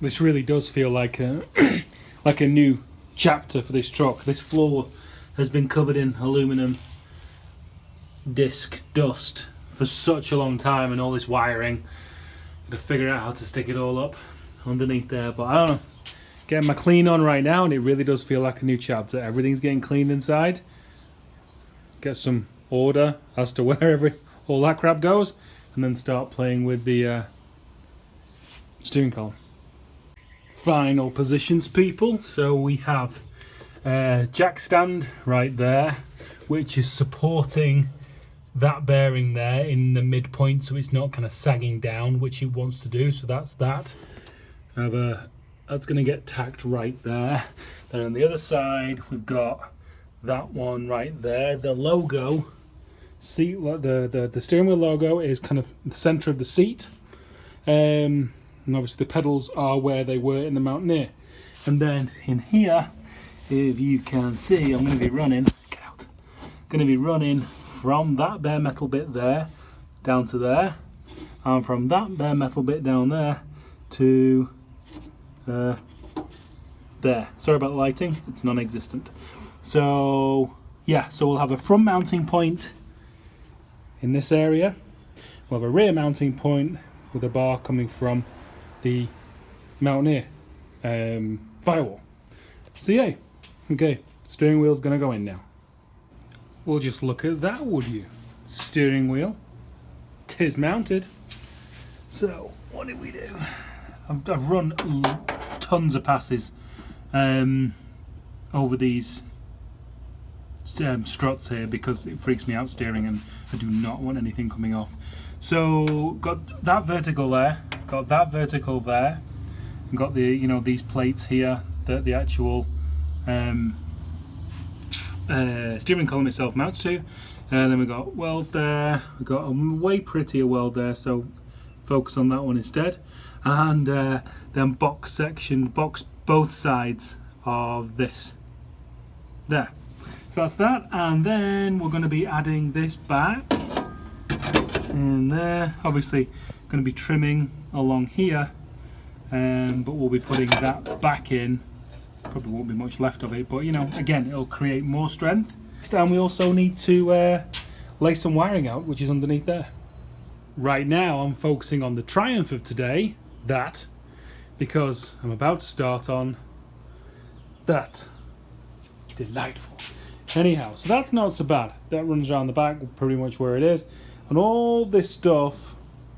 This really does feel like a like a new chapter for this truck. This floor has been covered in aluminum disc dust for such a long time, and all this wiring to figure out how to stick it all up underneath there. But I don't know, getting my clean on right now, and it really does feel like a new chapter. Everything's getting cleaned inside. Get some order as to where all that crap goes, and then start playing with the steering column. Final positions, people. So we have jack stand right there, which is supporting that bearing there in the midpoint, so it's not kind of sagging down, which it wants to do. So that's that. That's going to get tacked right there. Then on the other side, we've got that one right there. The logo, seat, the steering wheel logo is kind of the center of the seat. And obviously the pedals are where they were in the Mountaineer. And then in here, if you can see, I'm going to be running, get out, going to be running from that bare metal bit there down to there, and from that bare metal bit down there to there. Sorry about the lighting, it's non-existent. So yeah, so we'll have a front mounting point in this area. We'll have a rear mounting point with a bar coming from the Mountaineer firewall. So yeah, okay, steering wheel's gonna go in now. We'll just look at that, would you? Steering wheel, 'tis mounted. So what did we do? I've run tons of passes over these struts here because it freaks me out steering, and I do not want anything coming off. So got that vertical there, got that vertical there, and got the, you know, these plates here that the actual steering column itself mounts to. And then we got weld there, we got a way prettier weld there, so focus on that one instead. And then box both sides of this there. So that's that, and then we're going to be adding this back in there. Obviously going to be trimming along here, but we'll be putting that back in. Probably won't be much left of it, but you know, again, it'll create more strength. And we also need to lay some wiring out, which is underneath there. Right now I'm focusing on the triumph of today, that, because I'm about to start on that. Delightful. Anyhow, so that's not so bad. That runs around the back, pretty much where it is. And all this stuff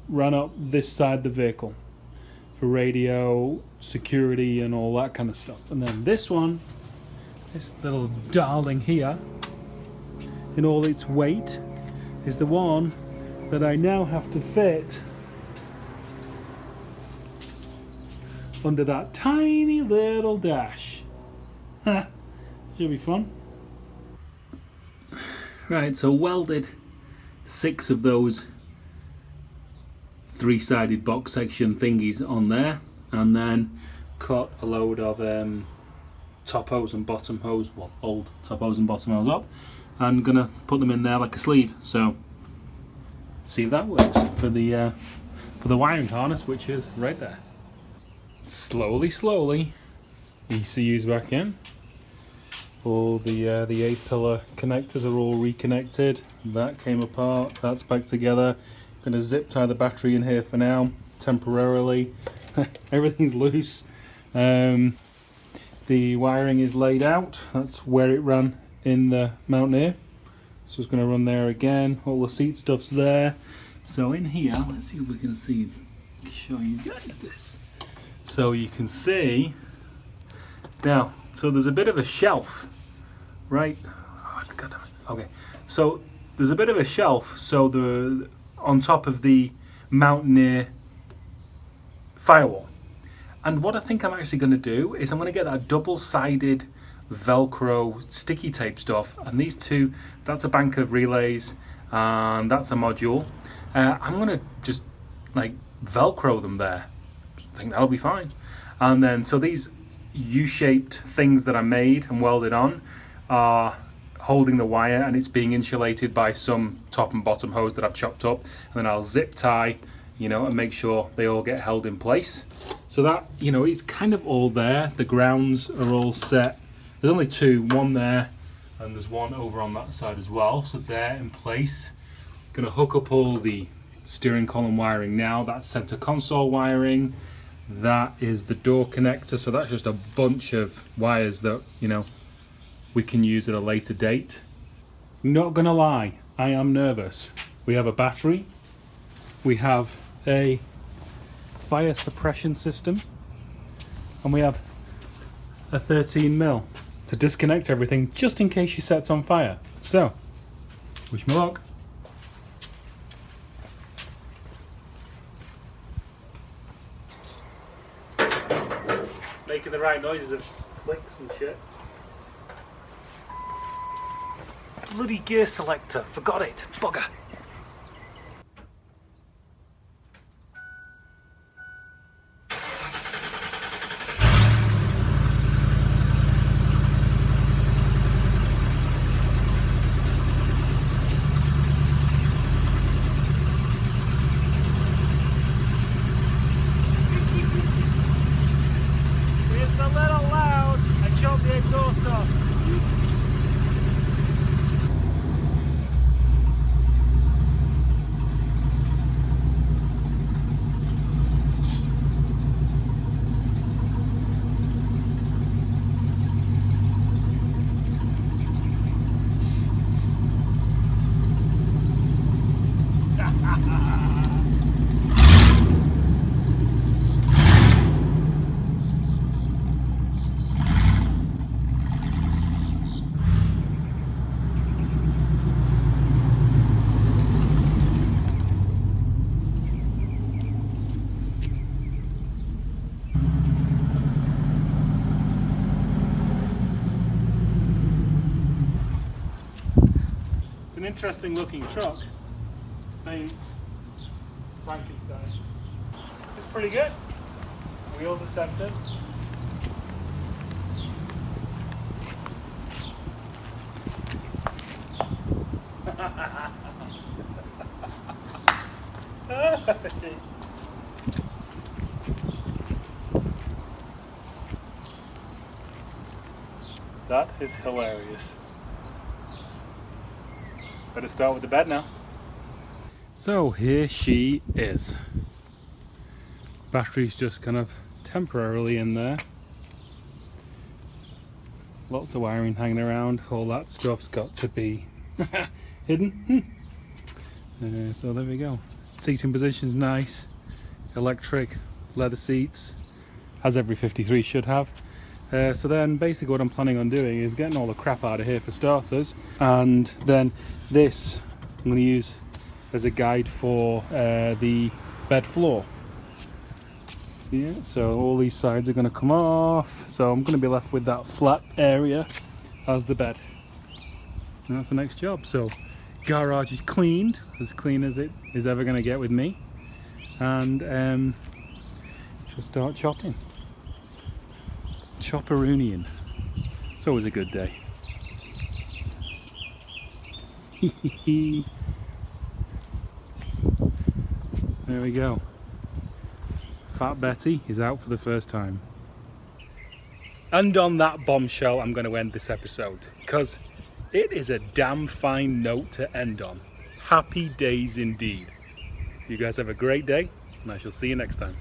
ran up this side of the vehicle for radio, security, and all that kind of stuff. And then this one, this little darling here, in all its weight, is the one that I now have to fit under that tiny little dash. Should be fun. Right, so welded 6 of those 3-sided box section thingies on there, and then cut a load of top hose and bottom hose, well, old top hose and bottom hose up, and gonna put them in there like a sleeve. So see if that works for the wiring harness, which is right there. Slowly ECU's back in. All the A-pillar connectors are all reconnected. That came apart, that's back together. Gonna zip tie the battery in here for now, temporarily. Everything's loose. The wiring is laid out. That's where it ran in the Mountaineer. So it's gonna run there again. All the seat stuff's there. So in here, let's see if we can show you guys this. So you can see now, so there's a bit of a shelf, right? Oh, God, okay, so there's a bit of a shelf, so on top of the Mountaineer firewall. And what I think I'm actually going to do is I'm going to get that double-sided Velcro sticky tape stuff, and these two, that's a bank of relays and that's a module. I'm going to just like Velcro them there. I think that'll be fine. And then so these U-shaped things that I made and welded on are holding the wire, and it's being insulated by some top and bottom hose that I've chopped up, and then I'll zip tie, you know, and make sure they all get held in place. So that, you know, it's kind of all there. The grounds are all set. There's only two, one there and there's one over on that side as well. So they're in place. Gonna hook up all the steering column wiring now. That's center console wiring. That is the door connector. So that's just a bunch of wires that, you know, we can use at a later date. Not gonna lie, I am nervous. We have a battery. We have a fire suppression system. And we have a 13mm to disconnect everything just in case she sets on fire. So, wish me luck. Making the right noises of clicks and shit. Bloody gear selector, forgot it, bugger. It's a little loud. I chopped the exhaust off. An interesting looking truck named Frankenstein. It's pretty good. Wheels are centered. That is hilarious. Better start with the bed now. So here she is. Battery's just kind of temporarily in there. Lots of wiring hanging around. All that stuff's got to be hidden. So there we go. Seating position's nice. Electric, leather seats, as every 53 should have. So then basically what I'm planning on doing is getting all the crap out of here for starters, and then this I'm going to use as a guide for the bed floor. See it? So all these sides are going to come off, so I'm going to be left with that flat area as the bed. And that's the next job. So garage is cleaned, as clean as it is ever going to get with me, and just start chopping. Chopperoonian. It's always a good day. There we go. Fat Betty is out for the first time. And on that bombshell, I'm going to end this episode, because it is a damn fine note to end on. Happy days indeed. You guys have a great day, and I shall see you next time.